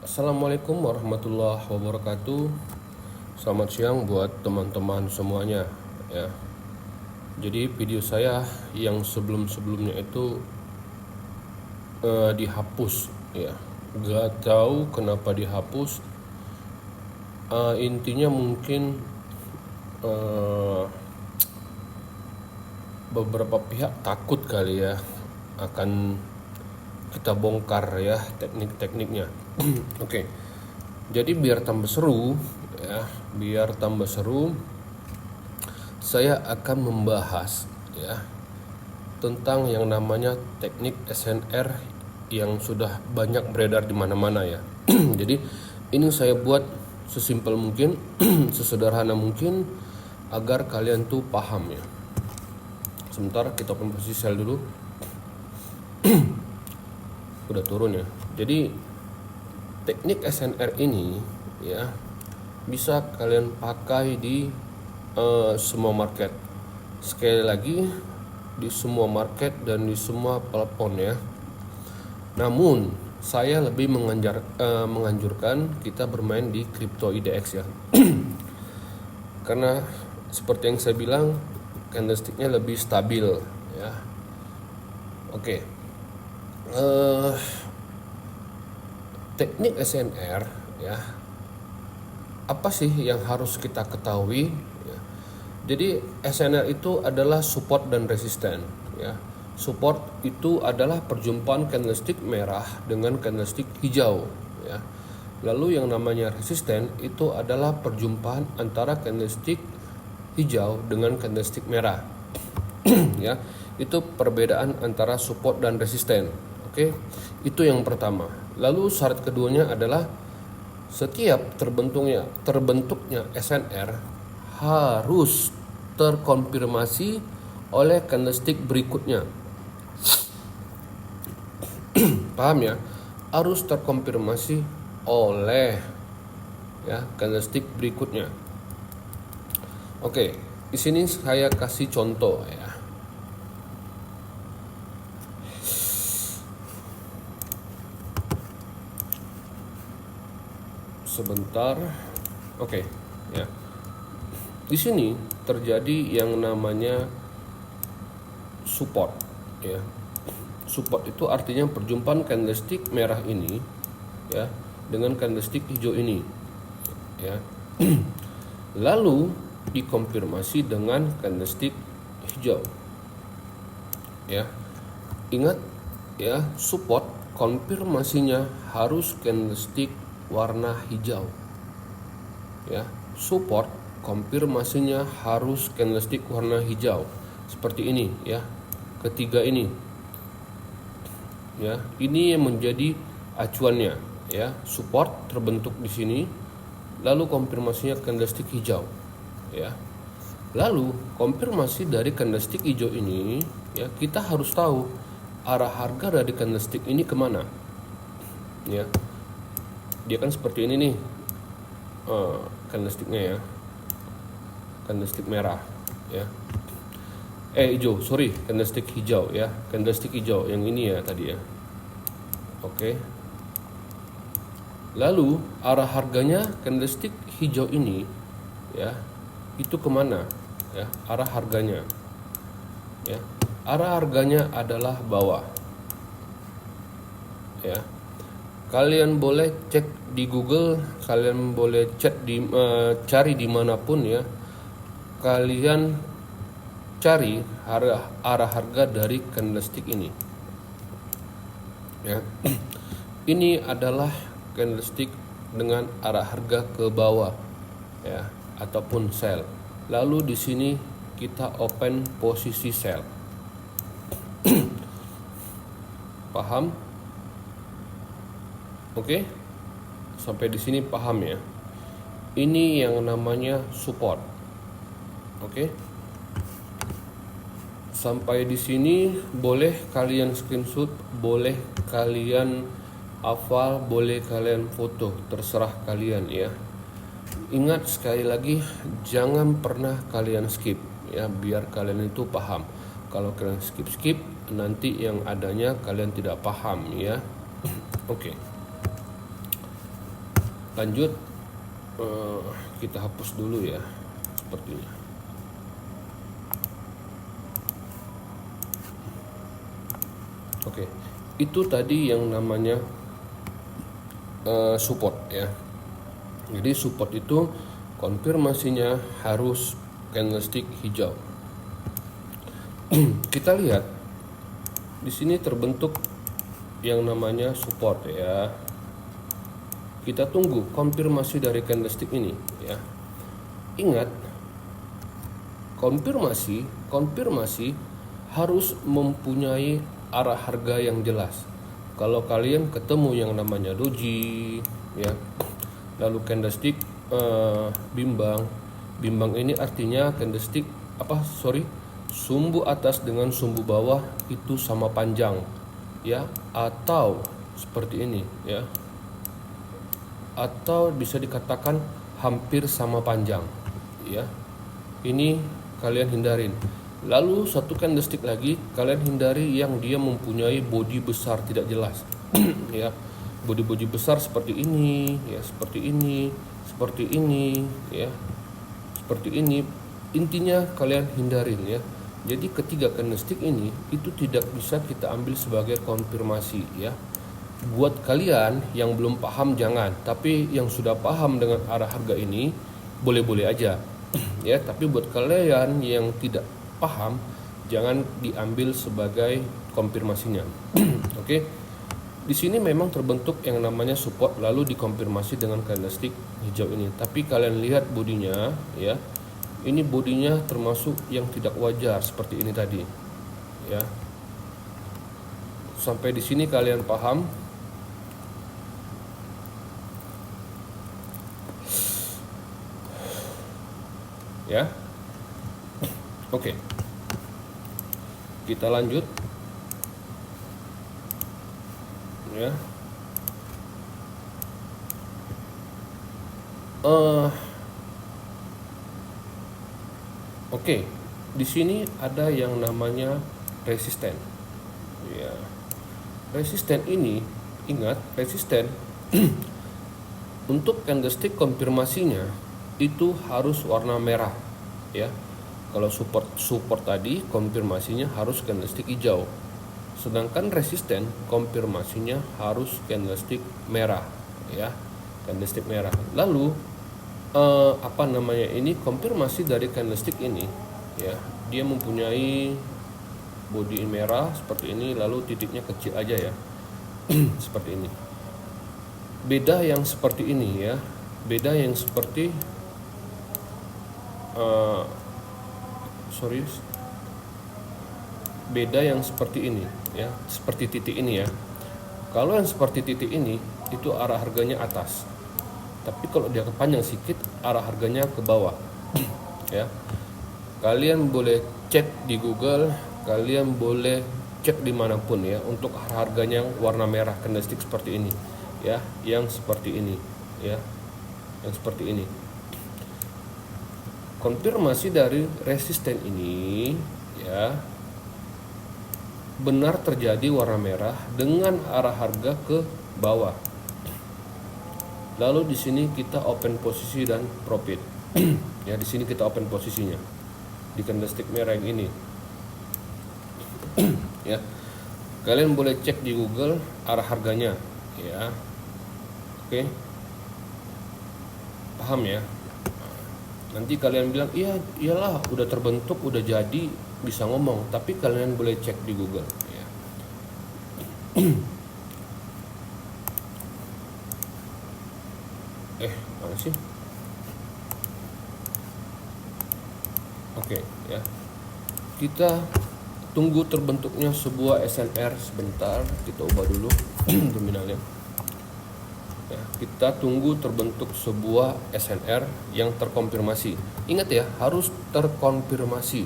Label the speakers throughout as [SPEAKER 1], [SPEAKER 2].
[SPEAKER 1] Assalamualaikum warahmatullahi wabarakatuh. Selamat siang buat teman-teman semuanya ya. Jadi video saya yang sebelum-sebelumnya itu dihapus ya. Gak tahu kenapa dihapus. Intinya mungkin beberapa pihak takut kali ya akan kita bongkar ya teknik-tekniknya. Oke. Jadi biar tambah seru ya, saya akan membahas ya tentang yang namanya teknik SNR yang sudah banyak beredar di mana-mana ya. Jadi ini saya buat sesimpel mungkin, sesederhana mungkin agar kalian tuh paham ya. Sebentar kita open posisi sel dulu. Udah turun ya. Jadi teknik SNR ini ya bisa kalian pakai di semua market. Sekali lagi di semua market dan di semua platform ya. Namun saya lebih menganjurkan kita bermain di crypto IDX ya. Karena seperti yang saya bilang candlesticknya lebih stabil ya. Oke. Teknik SNR ya, apa sih yang harus kita ketahui ya. Jadi SNR itu adalah support dan resisten ya. Support itu adalah perjumpaan candlestick merah dengan candlestick hijau ya. Lalu yang namanya resisten itu adalah perjumpaan antara candlestick hijau dengan candlestick merah ya. Itu perbedaan antara support dan resisten. Oke, itu yang pertama. Lalu syarat keduanya adalah setiap terbentuknya SNR harus terkonfirmasi oleh candlestick berikutnya. Paham ya? Harus terkonfirmasi oleh ya candlestick berikutnya. Oke, di sini saya kasih contoh ya. Sebentar. Oke, ya. Di sini terjadi yang namanya support ya. Support itu artinya perjumpaan candlestick merah ini ya dengan candlestick hijau ini ya. Lalu dikonfirmasi dengan candlestick hijau ya. Ingat ya, support konfirmasinya harus candlestick warna hijau ya. Support konfirmasinya harus candlestick warna hijau seperti ini ya. Ketiga ini ya, ini yang menjadi acuannya ya. Support terbentuk di sini, lalu konfirmasinya candlestick hijau ya. Lalu konfirmasi dari candlestick hijau ini ya, kita harus tahu arah harga dari candlestick ini kemana ya. Dia kan seperti ini nih candlesticknya ya, candlestick merah ya, candlestick hijau ya, candlestick hijau yang ini ya tadi ya. Oke. Lalu arah harganya candlestick hijau ini ya, itu kemana ya, arah harganya ya, arah harganya adalah bawah ya. Kalian boleh cek di Google, kalian boleh cari dimanapun ya. Kalian cari arah harga dari candlestick ini ya. Ini adalah candlestick dengan arah harga ke bawah ya, ataupun sell. Lalu di sini kita open posisi sell. Paham? Oke, sampai di sini paham ya. Ini yang namanya support. Oke, sampai di sini boleh kalian screenshot, boleh kalian hafal, boleh kalian foto, terserah kalian ya. Ingat sekali lagi, jangan pernah kalian skip ya, biar kalian itu paham. Kalau kalian skip nanti yang adanya kalian tidak paham ya. Oke. Lanjut, kita hapus dulu ya, sepertinya. Oke, itu tadi yang namanya support ya. Jadi support itu konfirmasinya harus candlestick hijau. Kita lihat di sini terbentuk yang namanya support ya. Kita tunggu konfirmasi dari candlestick ini ya. Ingat, konfirmasi harus mempunyai arah harga yang jelas. Kalau kalian ketemu yang namanya doji ya, lalu candlestick bimbang ini artinya candlestick sumbu atas dengan sumbu bawah itu sama panjang ya, atau seperti ini ya, atau bisa dikatakan hampir sama panjang ya. Ini kalian hindarin. Lalu satu candlestick lagi kalian hindari yang dia mempunyai body besar tidak jelas ya. Body besar seperti ini ya, seperti ini ya, seperti ini. Intinya kalian hindarin ya. Jadi ketiga candlestick ini itu tidak bisa kita ambil sebagai konfirmasi ya. Buat kalian yang belum paham jangan, tapi yang sudah paham dengan arah harga ini boleh-boleh aja ya. Tapi buat kalian yang tidak paham jangan diambil sebagai konfirmasinya. Oke. Di sini memang terbentuk yang namanya support lalu dikonfirmasi dengan candlestick hijau ini. Tapi kalian lihat bodinya ya. Ini bodinya termasuk yang tidak wajar seperti ini tadi ya. Sampai di sini kalian paham? Ya. Oke. Kita lanjut. Ya. Oke. Di sini ada yang namanya resisten. Ya. Resisten ini, ingat, resisten untuk candlestick konfirmasinya itu harus warna merah ya. Kalau support tadi konfirmasinya harus candlestick hijau. Sedangkan resisten konfirmasinya harus candlestick merah ya, candlestick merah. Lalu ini konfirmasi dari candlestick ini ya, dia mempunyai body merah seperti ini, lalu titiknya kecil aja ya. Seperti ini. Beda yang seperti ini ya, beda yang seperti beda yang seperti ini ya, seperti titik ini ya. Kalau yang seperti titik ini itu arah harganya atas, tapi kalau dia kepanjang sedikit arah harganya ke bawah ya. Kalian boleh cek di Google, kalian boleh cek dimanapun ya, untuk harganya warna merah candlestick seperti ini ya, yang seperti ini ya, yang seperti ini. Konfirmasi dari resisten ini ya benar terjadi warna merah dengan arah harga ke bawah. Lalu di sini kita open posisi dan profit. Ya, di sini kita open posisinya di candlestick merah yang ini. Ya. Kalian boleh cek di Google arah harganya ya. Oke. Paham ya? Nanti kalian bilang, iyalah udah terbentuk, udah jadi, bisa ngomong. Tapi kalian boleh cek di Google ya. Mana sih? Oke ya. Kita tunggu terbentuknya sebuah SNR sebentar. Kita ubah dulu terminalnya. Ya, kita tunggu terbentuk sebuah SNR yang terkonfirmasi. Ingat ya, harus terkonfirmasi.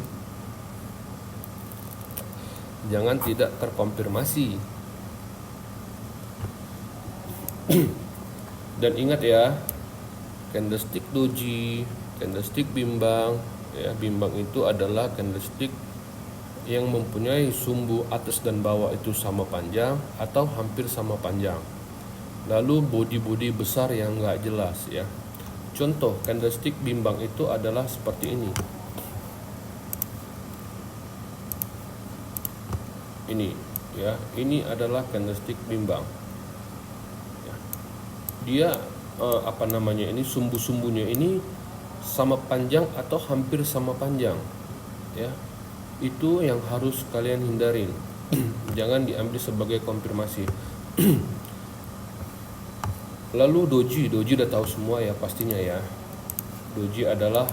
[SPEAKER 1] Jangan tidak terkonfirmasi. Dan ingat ya, candlestick doji, candlestick bimbang, ya, bimbang itu adalah candlestick yang mempunyai sumbu atas dan bawah itu sama panjang atau hampir sama panjang. lalu body besar yang nggak jelas ya. Contoh candlestick bimbang itu adalah seperti ini. Ini ya, ini adalah candlestick bimbang. Ya. Dia ini sumbu-sumbunya ini sama panjang atau hampir sama panjang. Ya. Itu yang harus kalian hindarin. Jangan diambil sebagai konfirmasi. Lalu doji udah tahu semua ya pastinya ya. Doji adalah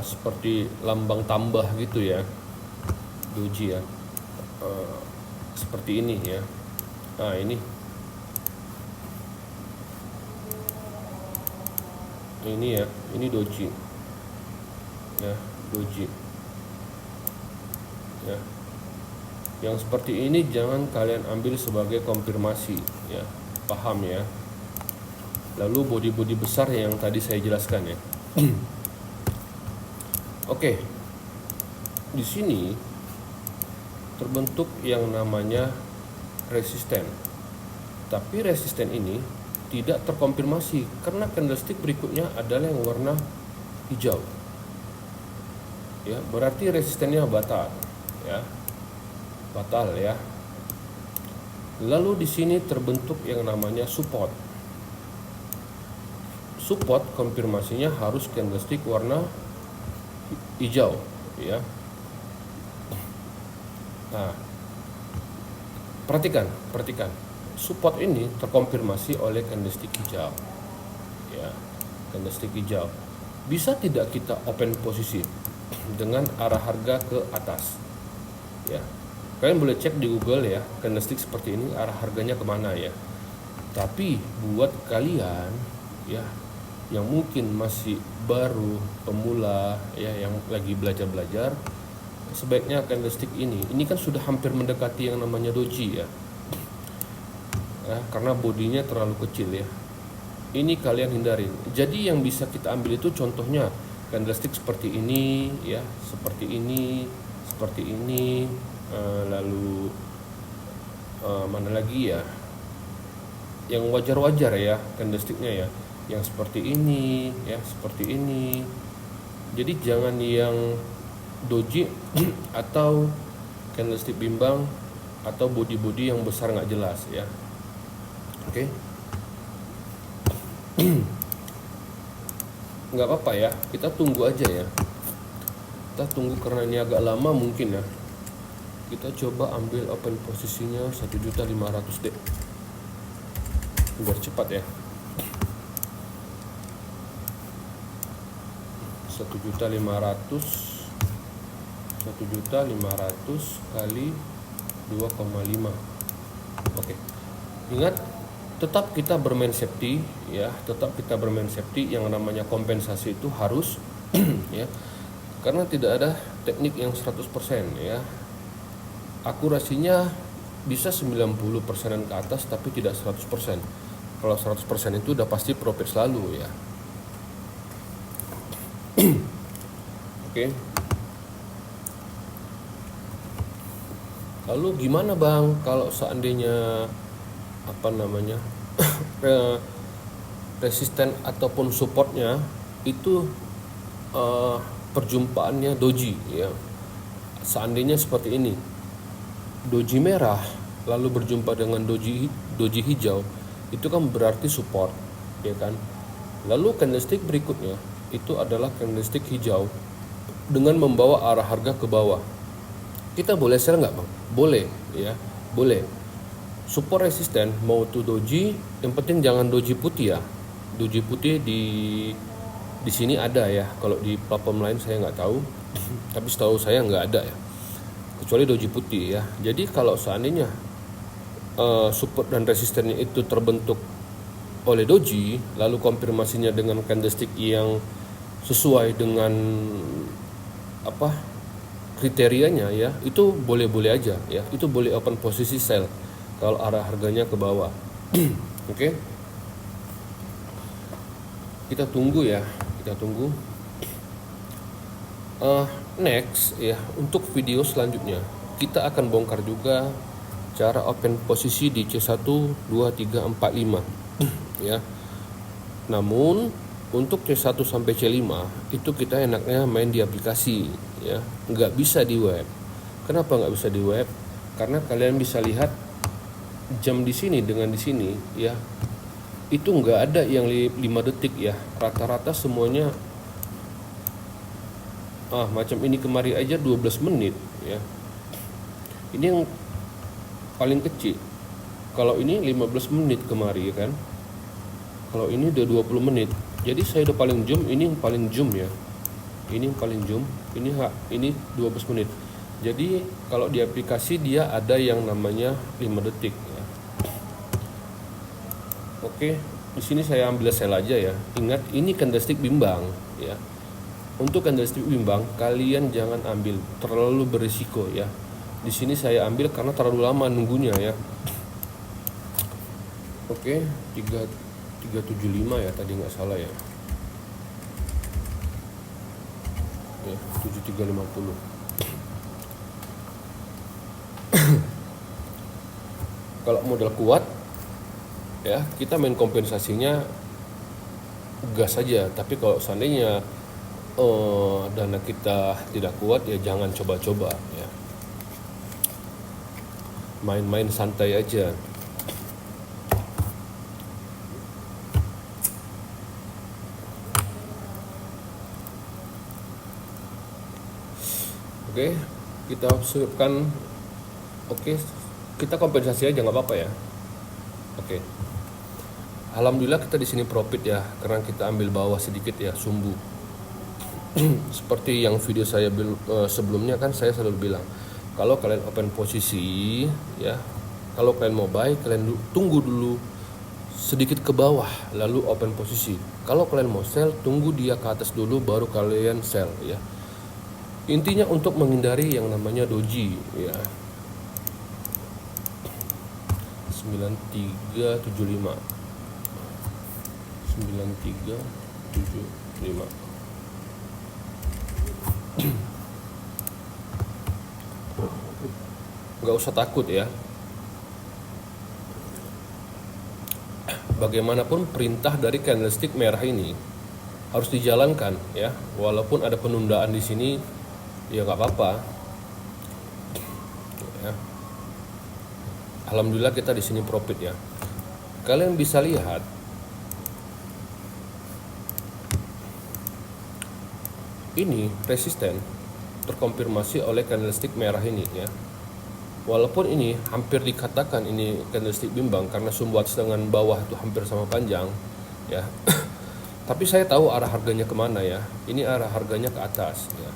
[SPEAKER 1] seperti lambang tambah gitu ya. Doji ya. Seperti ini ya. Nah ini ya, ini doji ya, doji ya. Yang seperti ini jangan kalian ambil sebagai konfirmasi ya, paham ya. Lalu body besar yang tadi saya jelaskan ya. Oke. Di sini terbentuk yang namanya resisten. Tapi resisten ini tidak terkonfirmasi karena candlestick berikutnya adalah yang warna hijau. Ya, berarti resistennya batal ya. Batal ya. Lalu di sini terbentuk yang namanya support. Support konfirmasinya harus candlestick warna hijau ya. Nah, perhatikan. Support ini terkonfirmasi oleh candlestick hijau. Ya, candlestick hijau. Bisa tidak kita open posisi dengan arah harga ke atas? Ya. Kalian boleh cek di Google ya, candlestick seperti ini arah harganya kemana ya. Tapi buat kalian ya yang mungkin masih baru, pemula ya, yang lagi belajar, sebaiknya candlestick ini kan sudah hampir mendekati yang namanya doji ya. Karena bodinya terlalu kecil ya. Ini kalian hindarin. Jadi yang bisa kita ambil itu contohnya candlestick seperti ini ya, seperti ini, lalu mana lagi ya? Yang wajar-wajar ya candlesticknya ya. Yang seperti ini ya, seperti ini. Jadi jangan yang doji atau candlestick bimbang atau body yang besar nggak jelas ya. Oke. Nggak apa-apa ya, kita tunggu aja ya. Kita tunggu karena ini agak lama mungkin ya. Kita coba ambil open posisinya 1.500 deh, biar cepat ya. 1.500 kali 2,5. Oke. Ingat, tetap kita bermain safety ya, yang namanya kompensasi itu harus ya. Karena tidak ada teknik yang 100% ya. Akurasinya bisa 90%-an ke atas tapi tidak 100%. Kalau 100% itu udah pasti profit selalu ya. Oke. Lalu gimana Bang kalau seandainya resisten ataupun supportnya itu perjumpaannya doji ya. Seandainya seperti ini, doji merah lalu berjumpa dengan doji hijau, itu kan berarti support ya kan. Lalu candlestick berikutnya itu adalah candlestick hijau dengan membawa arah harga ke bawah. Kita boleh sell nggak Bang? Boleh ya, boleh. Support resisten mau itu doji, yang penting jangan doji putih ya. Doji putih di sini ada ya. Kalau di platform lain saya nggak tahu, tapi setahu saya nggak ada ya. Kecuali doji putih ya. Jadi kalau seandainya support dan resistennya itu terbentuk oleh doji, lalu konfirmasinya dengan candlestick yang sesuai dengan kriterianya ya, itu boleh-boleh aja ya. Itu boleh open posisi sell kalau arah harganya ke bawah. Oke. Kita tunggu ya, next ya, untuk video selanjutnya kita akan bongkar juga cara open posisi di C1, 2, 3, 4, 5 ya. Namun untuk C1 sampai C5 itu kita enaknya main di aplikasi ya, nggak bisa di web. Kenapa nggak bisa di web? Karena kalian bisa lihat jam di sini dengan di sini ya, itu nggak ada yang 5 detik ya, rata-rata semuanya macam ini kemari aja 12 menit ya. Ini yang paling kecil. Kalau ini 15 menit kemari ya kan. Kalau ini udah 20 menit. Jadi saya udah paling zoom, ini yang paling zoom ya. Ini yang paling zoom, ini 12 menit. Jadi kalau di aplikasi dia ada yang namanya 5 detik ya. Oke, di sini saya ambil sel aja ya. Ingat ini candlestick bimbang ya. Untuk candlestick bimbang kalian jangan ambil, terlalu berisiko ya. Di sini saya ambil karena terlalu lama nunggunya ya. Oke, 375 ya tadi nggak salah ya. Ya, 7350. Kalau modal kuat ya, kita main kompensasinya gas saja. Tapi kalau seandainya dana kita tidak kuat ya jangan coba-coba ya. Main-main santai aja. Oke, kita siapkan. Oke, kita kompensasi aja nggak apa-apa ya. Oke. Alhamdulillah kita di sini profit ya, karena kita ambil bawah sedikit ya, sumbu. Seperti yang video saya sebelumnya kan saya selalu bilang, kalau kalian open posisi ya, kalau kalian mau buy kalian tunggu dulu sedikit ke bawah lalu open posisi. Kalau kalian mau sell tunggu dia ke atas dulu baru kalian sell ya. Intinya untuk menghindari yang namanya doji ya. 9375 nggak usah takut ya. Bagaimanapun perintah dari candlestick merah ini harus dijalankan ya, walaupun ada penundaan di sini ya nggak apa-apa ya. Alhamdulillah kita di sini profit ya. Kalian bisa lihat ini resisten terkonfirmasi oleh candlestick merah ini ya. Walaupun ini hampir dikatakan ini candlestick bimbang karena sumbu atas dengan bawah itu hampir sama panjang ya. Tapi saya tahu arah harganya kemana ya. Ini arah harganya ke atas ya.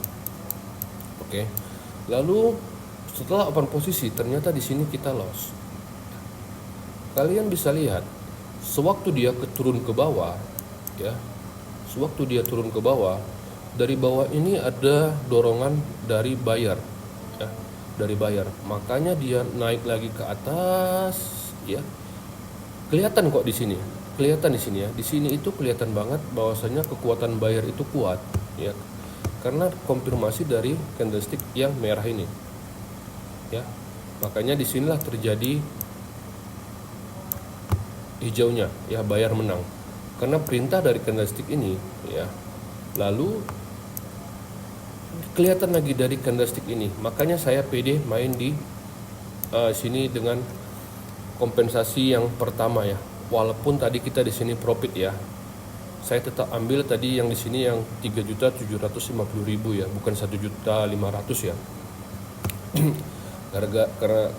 [SPEAKER 1] Oke. Lalu setelah open posisi ternyata di sini kita loss. Kalian bisa lihat sewaktu dia turun ke bawah ya. Sewaktu dia turun ke bawah, dari bawah ini ada dorongan dari buyer ya. Dari buyer, makanya dia naik lagi ke atas ya. Kelihatan kok di sini, kelihatan di sini ya. Di sini itu kelihatan banget bahwasanya kekuatan buyer itu kuat ya, karena konfirmasi dari candlestick yang merah ini ya. Makanya disinilah terjadi hijaunya ya, buyer menang karena perintah dari candlestick ini ya. Lalu kelihatan lagi dari candlestick ini, makanya saya pede main di sini dengan kompensasi yang pertama ya. Walaupun tadi kita di sini profit ya, saya tetap ambil tadi yang di sini yang 3.750.000 ya, bukan 1.500.000 ya.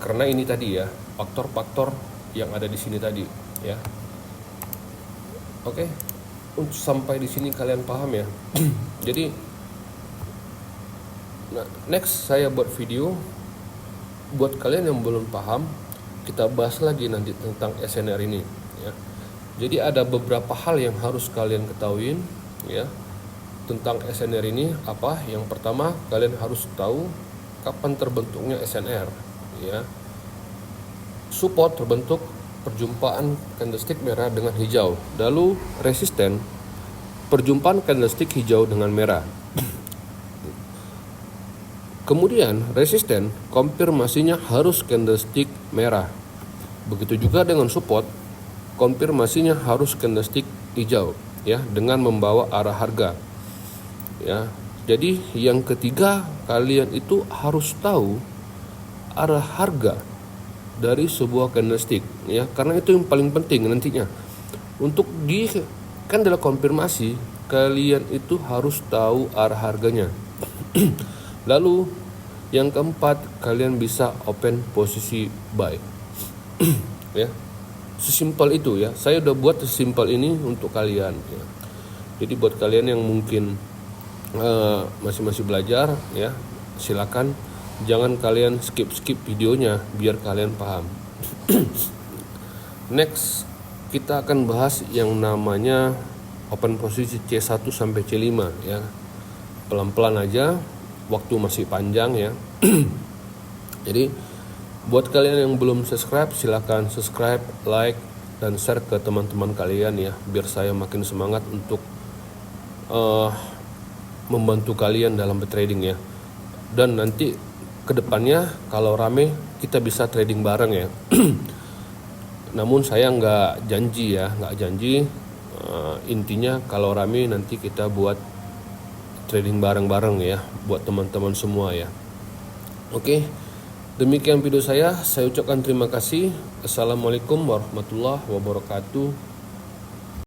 [SPEAKER 1] karena ini tadi ya, faktor-faktor yang ada di sini tadi ya. Oke, untuk sampai di sini kalian paham ya. Jadi nah, next saya buat video buat kalian yang belum paham, kita bahas lagi nanti tentang SNR ini ya. Jadi ada beberapa hal yang harus kalian ketahuin ya tentang SNR ini. Apa? Yang pertama, kalian harus tahu kapan terbentuknya SNR ya. Support terbentuk perjumpaan candlestick merah dengan hijau. Lalu resisten perjumpaan candlestick hijau dengan merah. Kemudian resisten, konfirmasinya harus candlestick merah. Begitu juga dengan support, konfirmasinya harus candlestick hijau ya, dengan membawa arah harga. Ya. Jadi yang ketiga, kalian itu harus tahu arah harga dari sebuah candlestick ya, karena itu yang paling penting nantinya. Untuk di candle konfirmasi, kalian itu harus tahu arah harganya. Lalu yang keempat, kalian bisa open posisi buy. Ya. Sesimpel itu ya. Saya udah buat sesimpel ini untuk kalian ya. Jadi buat kalian yang mungkin masih belajar ya, silakan jangan kalian skip videonya biar kalian paham. Next, kita akan bahas yang namanya open posisi C1 sampai C5 ya. Pelan-pelan aja, waktu masih panjang ya. Jadi buat kalian yang belum subscribe, silakan subscribe, like, dan share ke teman-teman kalian ya, biar saya makin semangat untuk membantu kalian dalam bertrading ya. Dan nanti kedepannya kalau rame kita bisa trading bareng ya. Namun saya nggak janji. Intinya kalau rame nanti kita buat trading bareng-bareng ya, buat teman-teman semua ya. Oke, demikian video saya ucapkan terima kasih. Assalamualaikum warahmatullahi wabarakatuh.